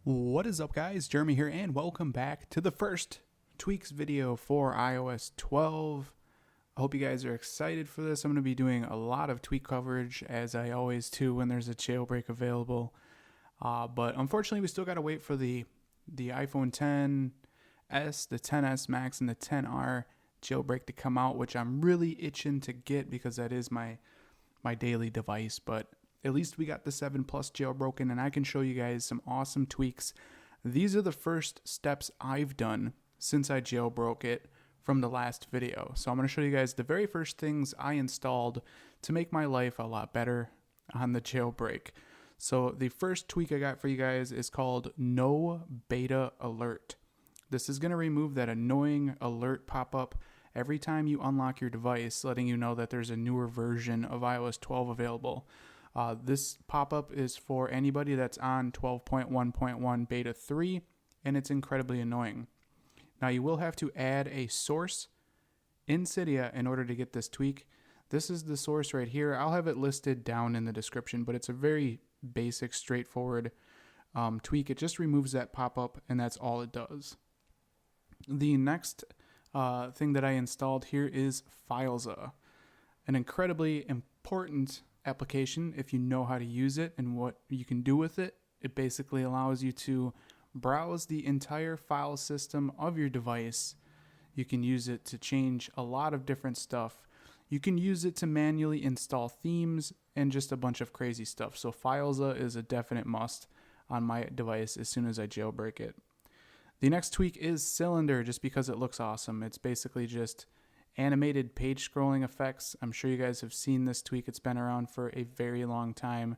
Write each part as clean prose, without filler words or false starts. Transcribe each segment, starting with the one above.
What is up, guys? Jeremy here, and welcome back to the first tweaks video for iOS 12. I hope you guys are excited for this. I'm going to be doing a lot of tweak coverage, as I always do when there's a jailbreak available. But unfortunately, we still got to wait for the iPhone XS, the XS Max, and the XR jailbreak to come out, which I'm really itching to get because that is my daily device. But at least we got the 7 Plus jailbroken, and I can show you guys some awesome tweaks. These are the first steps I've done since I jailbroke it from the last video. So I'm going to show you guys the very first things I installed to make my life a lot better on the jailbreak. So the first tweak I got for you guys is called NoBetaAlert. This is going to remove that annoying alert pop-up every time you unlock your device, letting you know that there's a newer version of iOS 12 available. This pop-up is for anybody that's on 12.1.1 beta 3, and it's incredibly annoying. Now, you will have to add a source in CYDIA in order to get this tweak. This is the source right here. I'll have it listed down in the description, but it's a very basic, straightforward tweak. It just removes that pop-up, and that's all it does. The next thing that I installed here is Filza, an incredibly important application if you know how to use it and what you can do with it. It basically allows you to browse the entire file system of your device. You can use it to change a lot of different stuff. You can use it to manually install themes and just a bunch of crazy stuff. So Filza is a definite must on my device as soon as I jailbreak it. The next tweak is Cylinder, just because it looks awesome. It's basically just animated page scrolling effects. I'm sure you guys have seen this tweak. It's been around for a very long time,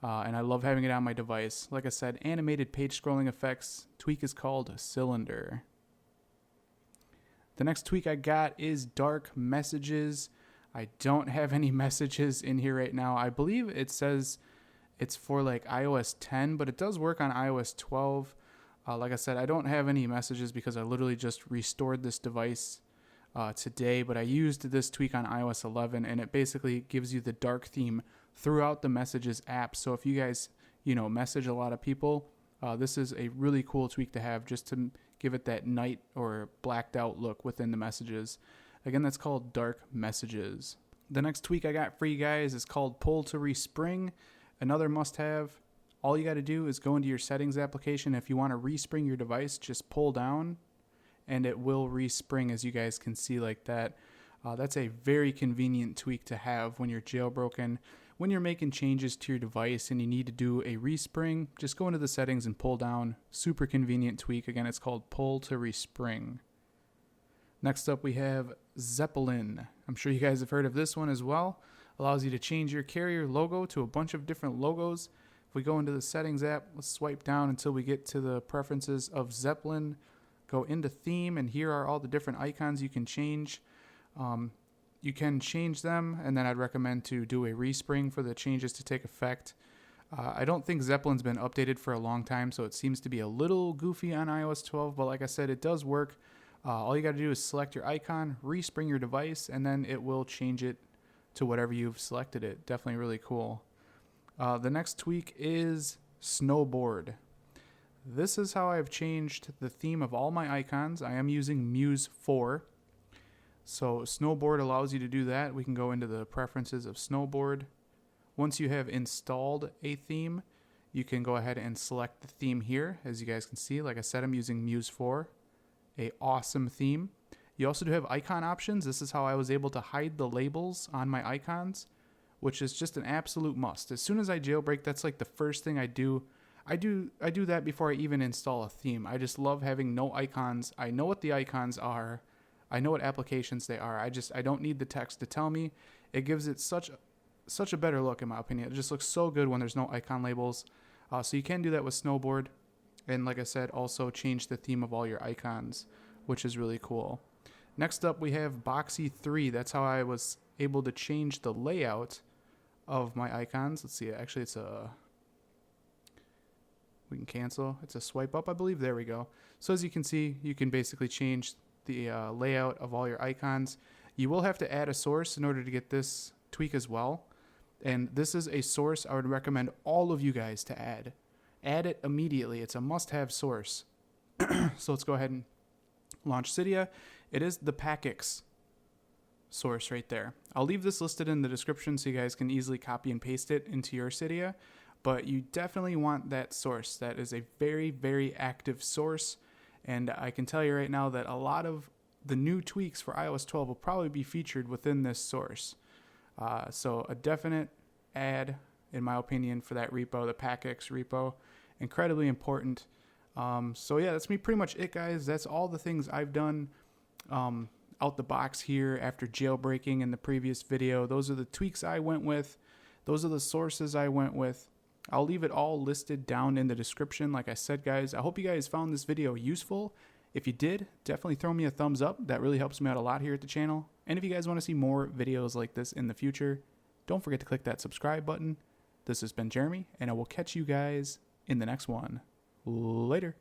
and I love having it on my device. Like I said, animated page scrolling effects. Tweak is called Cylinder. The next tweak I got is DarkMessages. I don't have any messages in here right now. I believe it says it's for like iOS 10, but it does work on iOS 12. Like I said, I don't have any messages because I literally just restored this device today, but I used this tweak on iOS 11, and it basically gives you the dark theme throughout the Messages app. So if you guys, message a lot of people, this is a really cool tweak to have just to give it that night or blacked out look within the messages. Again, that's called DarkMessages. The next tweak I got for you guys is called PullToRespring, another must-have. All you got to do is go into your settings application. If you want to respring your device, just pull down and it will respring, as you guys can see like that. That's a very convenient tweak to have when you're jailbroken. When you're making changes to your device and you need to do a respring, just go into the settings and pull down. Super convenient tweak. Again, it's called PullToRespring. Next up, we have Zeppelin. I'm sure you guys have heard of this one as well. Allows you to change your carrier logo to a bunch of different logos. If we go into the settings app, let's swipe down until we get to the preferences of Zeppelin. Go into theme, and here are all the different icons you can change. You can change them, and then I'd recommend to do a respring for the changes to take effect. I don't think Zeppelin's been updated for a long time, so it seems to be a little goofy on iOS 12, but like I said, it does work. All you got to do is select your icon, respring your device, and then it will change it to whatever you've selected it. Definitely really cool. The next tweak is SnowBoard. This is how I've changed the theme of all my icons. I am using Muze 4. So SnowBoard allows you to do that. We can go into the preferences of SnowBoard. Once you have installed a theme, you can go ahead and select the theme here. As you guys can see, like I said, I'm using Muze 4. An awesome theme. You also do have icon options. This is how I was able to hide the labels on my icons, which is just an absolute must. As soon as I jailbreak, that's like the first thing I do. I do that before I even install a theme. I just love having no icons. I know what the icons are. I know what applications they are. I don't need the text to tell me. It gives it such a better look, in my opinion. It just looks so good when there's no icon labels. So you can do that with SnowBoard. And like I said, also change the theme of all your icons, which is really cool. Next up, we have Boxy 3. That's how I was able to change the layout of my icons. Let's see. Actually, we can cancel. It's a swipe up, I believe. There we go. So as you can see, you can basically change the layout of all your icons. You will have to add a source in order to get this tweak as well. And this is a source I would recommend all of you guys to add. add it immediately. It's a must-have source. So let's go ahead and launch CYDIA. It is the PullToRespring source right there. I'll leave this listed in the description so you guys can easily copy and paste it into your CYDIA, but you definitely want that source. That is a very, very active source, and I can tell you right now that a lot of the new tweaks for iOS 12 will probably be featured within this source. So a definite add, in my opinion, for that repo, the PullToRespring repo. Incredibly important. So yeah, that's pretty much it, guys. That's all the things I've done out the box here after jailbreaking in the previous video. Those are the tweaks I went with. Those are the sources I went with. I'll leave it all listed down in the description. Like I said, guys, I hope you guys found this video useful. If you did, definitely throw me a thumbs up. That really helps me out a lot here at the channel. And if you guys want to see more videos like this in the future, don't forget to click that subscribe button. This has been Jeremy, and I will catch you guys in the next one. Later.